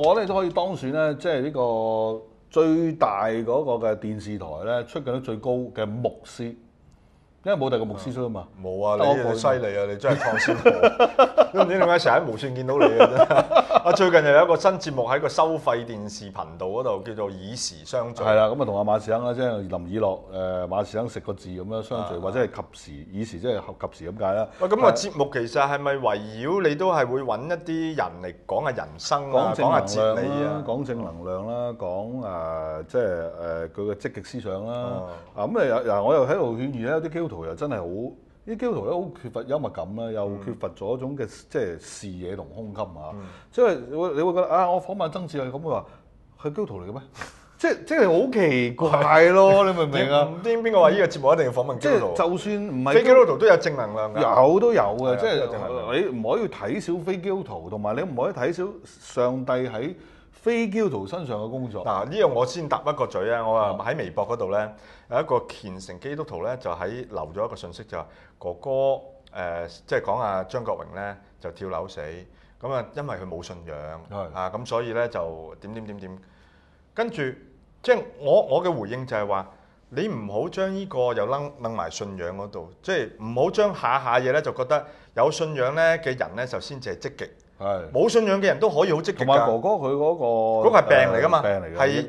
我咧都可以當選咧，即係呢個最大嗰個嘅電視台咧出緊得最高嘅牧師。因為冇第二個牧師出啊嘛，冇啊！你犀利啊！你真係創先河，都唔知點解成日喺無線見到你嘅啫。啊，最近又有一個新節目喺個收費電視頻道嗰度，叫做以時相聚。係啦，咁啊同阿馬時亨啦，即係林以樂馬時亨食個字咁樣相聚，或者係及時以時即係及時咁解啦。喂，咁個節目其實係咪圍繞你都係會揾一啲人嚟講下人生啊，講下哲理啊，講正能量啦，講即係佢嘅積極思想啦。咁我又喺度勸喻咧，有啲基督徒又真係好，啲基督徒咧好缺乏幽默感啦，又缺乏咗一種嘅即係視野同胸襟啊。即係你會覺得啊，我訪問曾志偉咁，佢話佢基督徒嚟嘅咩？即係好奇怪咯，你明唔明啊？唔知邊個話呢個節目一定要訪問基督徒？即係就算唔係非基督徒都有正能量㗎，都有嘅。即係你唔可以睇小非基督徒，同埋你唔可以睇小上帝喺非基督徒身上嘅工作。嗱，呢樣我先答一個嘴啊！我話喺微博嗰度咧，有一個虔誠基督徒咧，就喺留咗一個信息，就話哥哥即係講阿張國榮咧就跳樓死，咁啊因為佢冇信仰啊，咁所以咧就點，跟住即係我嘅回應就係話，你唔好將呢個又掹埋信仰嗰度，即係唔好將下嘢咧就覺得有信仰咧嘅人咧就先至係積極。冇信仰嘅人都可以好積極㗎。同埋哥哥佢嗰個係病嚟㗎嘛，病嚟㗎，係抑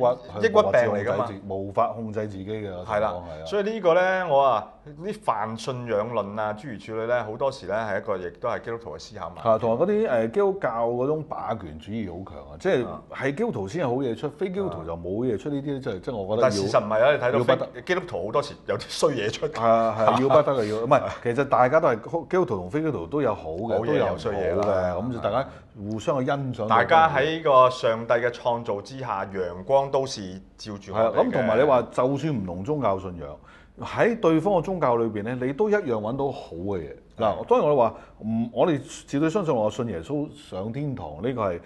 鬱病嚟㗎嘛，無法控制自己嘅。係啦，所以呢個咧，我話啲泛信仰論啊，諸如此類咧，好多時咧係一個亦都係基督徒嘅思考嘛。同埋嗰啲基督教嗰種霸權主義好強啊，即係基督徒先有好嘢出，非基督徒就冇嘢出呢啲，即係我覺得。但事實唔係啊，你睇到基督徒好多時有啲衰嘢出。係要不得嘅要，唔係其實大家都係基督徒同非基督徒都有好嘅，都有衰嘢嘅，咁就大家互相去欣賞。大家喺個上帝嘅創造之下，陽光都是照住我哋嘅。咁同埋你話，就算唔同宗教信仰，喺對方嘅宗教裏邊咧，你都一樣揾到好嘅嘢。嗱，當然我哋話我哋絕對相信我信耶穌上天堂，呢個係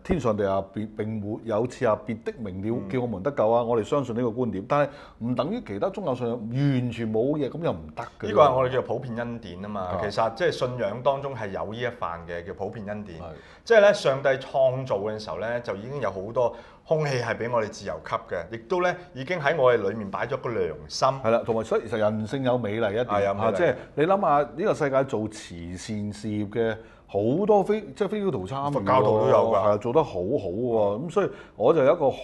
天上地下並沒有賜下別的名了叫我們得救啊！我哋相信呢個觀點，但係唔等於其他宗教信仰完全冇嘢，咁又唔得嘅。呢個係我哋叫普遍恩典啊嘛。其實即係信仰當中係有呢一範嘅叫普遍恩典。即係咧，上帝創造嘅時候咧，就已經有好多空氣係俾我哋自由吸嘅，亦都咧已經喺我哋裡面擺咗個良心。係啦，同埋所以其實人性有美麗一點即係你諗下呢個世界做慈善事業嘅好多非基督徒參與，佛教徒都有㗎，係做得好好喎。咁所以我就有一個好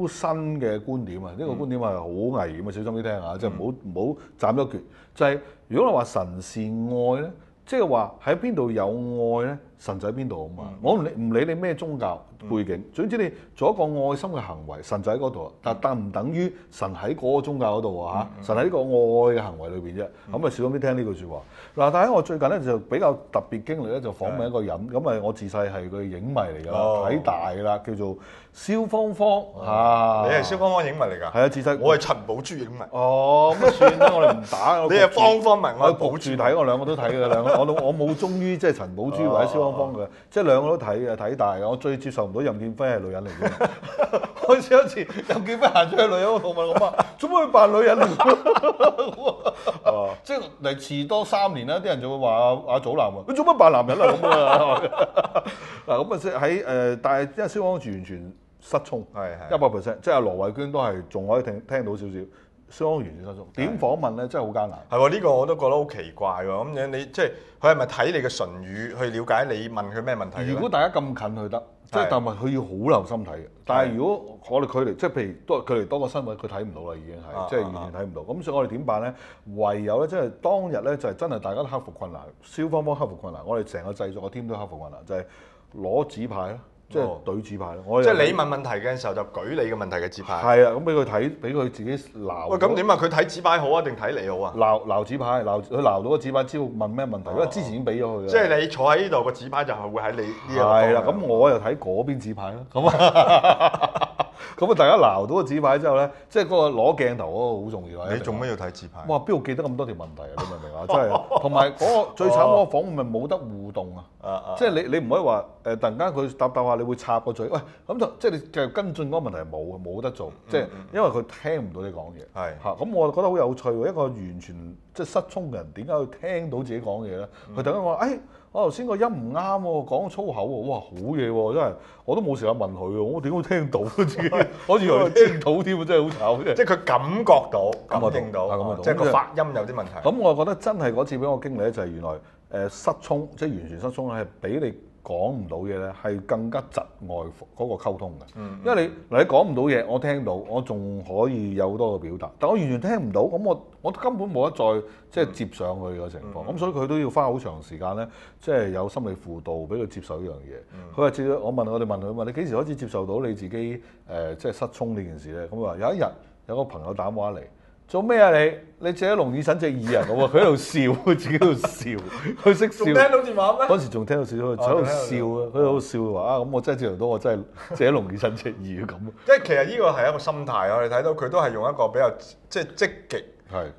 新嘅觀點啊！呢個觀點係好危險啊，小心啲聽下，即係唔好斬咗決。就係如果你話神是愛咧，即係話喺邊度有愛咧，神就喺邊度啊嘛。我唔理你咩宗教背景，總之你做一個愛心嘅行為，神就喺嗰度。但唔等於神喺嗰個宗教嗰度啊？神喺呢個愛嘅行為裏邊啫。咁啊，小心啲聽呢句説話。嗱，但係我最近咧就比較特別經歷咧，就訪問一個人。咁啊，我自細係佢影迷嚟㗎啦，睇大㗎啦，叫做蕭芳芳嚇。你係蕭芳芳影迷嚟㗎？係啊，自細我係陳寶珠影迷。哦，咁算啦，我哋唔打。你係芳芳迷，我保住睇，我兩個都睇嘅兩個。我冇忠於即係陳寶珠或者蕭芳芳嘅，即係兩個都睇嘅，睇大嘅。我最接受唔到任劍輝係女人嚟嘅。開始有一次任劍輝行出去女人，我問我媽：做乜去扮女人嚟？即係嚟遲多3年啦，啲人就會話阿祖藍啊，你做乜扮男人啊咁啊？嗱咁啊，即係但係因為蕭芳芳完全失聰，係100%，即係羅慧娟都係仲可以聽到少少。蕭芳芳完全失聰，點訪問咧真係好艱難。係喎，呢個我都覺得好奇怪喎。咁樣你即係佢係咪睇你嘅唇語去了解你問佢咩問題？如果大家咁近去得，即係但係佢要好留心睇嘅。但係如果我哋距離即係譬如距離多個身位，佢睇唔到啦，已經係即係完全睇唔到。咁所以我哋點辦咧？唯有咧，即係當日咧就係真係大家都克服困難，蕭芳芳克服困難，我哋成個製作嘅 team 都克服困難，就係攞紙牌啦。即係對紙牌咯，即係你問問題嘅時候就舉你嘅問題嘅紙牌。係啊，咁俾佢睇，俾佢自己鬧。喂，咁點啊？佢睇紙牌好啊，定睇你好啊？鬧紙牌，佢鬧到個紙牌，知道問咩問題，因為之前已經俾咗佢。即係你坐喺呢度個紙牌就係會喺你呢度。係啦，咁我又睇嗰邊紙牌啦。咁啊。咁啊！大家撈到個紙牌之後咧，即係嗰個攞鏡頭嗰個好重要啊！你做咩要睇紙牌？哇！邊度記得咁多條問題啊？你明唔明啊？真係，同埋嗰個最慘嗰個訪問咪冇得互動啊！即係你唔可以話突然間佢答下，你會插個嘴，喂咁就即係你繼續跟進嗰個問題冇得做，即係因為佢聽唔到你講嘢。係嚇，咁我覺得好有趣喎！一個完全即係失聰嘅人，點解會聽到自己講嘢咧？佢突然間話：我頭先個音唔啱喎，講粗口喎，哇好嘢喎，真係我都冇時間問佢喎，我點會聽到自己？我以為聽到添，真係好慘。即係佢感覺到、感應到，即係個發音有啲問題。咁我覺得真係嗰次俾我經歷咧，就係原來失聰，即係完全失聰係比你講唔到嘢咧，係更加窒礙嗰個溝通嘅。因為你講唔到嘢，我聽到，我仲可以有好多個表達，但我完全聽唔到，咁我根本冇得再即係接上去嘅情況。咁所以佢都要花好長時間咧，即係有心理輔導俾佢接受呢樣嘢。佢話接我哋問佢你幾時開始接受到你自己即係失聰呢件事咧？咁話有一日有個朋友打電話嚟。做咩啊你？你借咗聾耳神隻耳人喎！佢喺度笑，佢自己喺度笑，佢識笑。仲聽到電話咩？嗰時仲聽到少少，佢喺度笑啊！佢喺度笑話啊！咁我真係接受到，我真係借咗聾耳神隻耳咁。即係其實呢個係一個心態，我哋睇到佢都係用一個比較即係積極，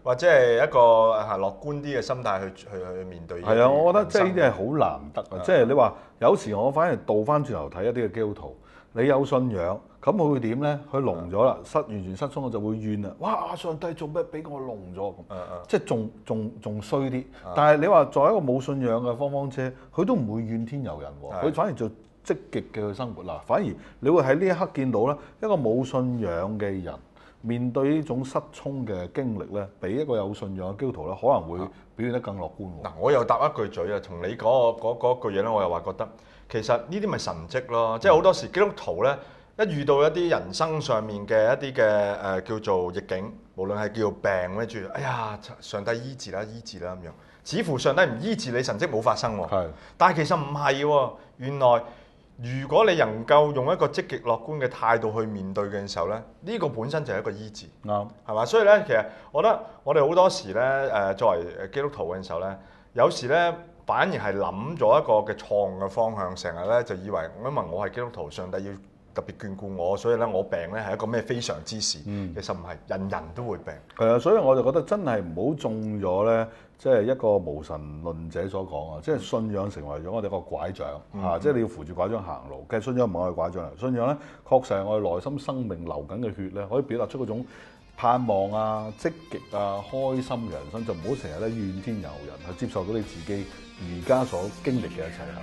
或者係一個樂觀啲嘅心態去面對。係啊，我覺得即係呢啲係好難得啊！即係你話有時我反而倒翻轉頭睇一啲嘅基督徒，你有信仰。咁佢會點咧？佢聾咗啦，完全失聰，我就會怨啦。哇！上帝做咩俾我聾咗咁？即係仲衰啲。但係你話作為一個冇信仰嘅方車，佢都唔會怨天尤人喎。佢反而做積極嘅去生活嗱。反而你會喺呢一刻見到咧，一個冇信仰嘅人面對呢種失聰嘅經歷咧，比一個有信仰嘅基督徒咧，可能會表現得更樂觀喎。嗱，我又答一句嘴啊，從你嗰句嘢咧，我又話覺得其實呢啲咪神蹟咯。即係好多時基督徒咧。一遇到一啲人生上面嘅一啲嘅叫做逆境，無論係叫病咧，住哎呀上帝醫治啦咁樣，似乎上帝唔醫治你，神蹟冇發生喎。但係其實唔係喎，原來如果你能夠用一個積極樂觀嘅態度去面對嘅時候咧，呢個本身就係一個醫治，係嘛？所以咧，其實我覺得我哋好多時咧作為基督徒嘅時候咧，有時咧反而係諗咗一個嘅錯誤嘅方向，成日咧就以為因為我係基督徒，上帝要特別眷顧我，所以咧我病咧係一個咩非常之事，其實唔係，人人都會病。係啊，所以我就覺得真係唔好中咗咧，即係一個無神論者所講啊，即係信仰成為咗我哋個拐杖嚇，即係你要扶住拐杖行路。其實信仰唔係我哋拐杖嚟，信仰咧確實係我哋內心生命流緊嘅血咧，可以表達出嗰種盼望啊、積極啊、開心嘅人生，就唔好成日咧怨天尤人，去接受到你自己而家所經歷嘅一切啊。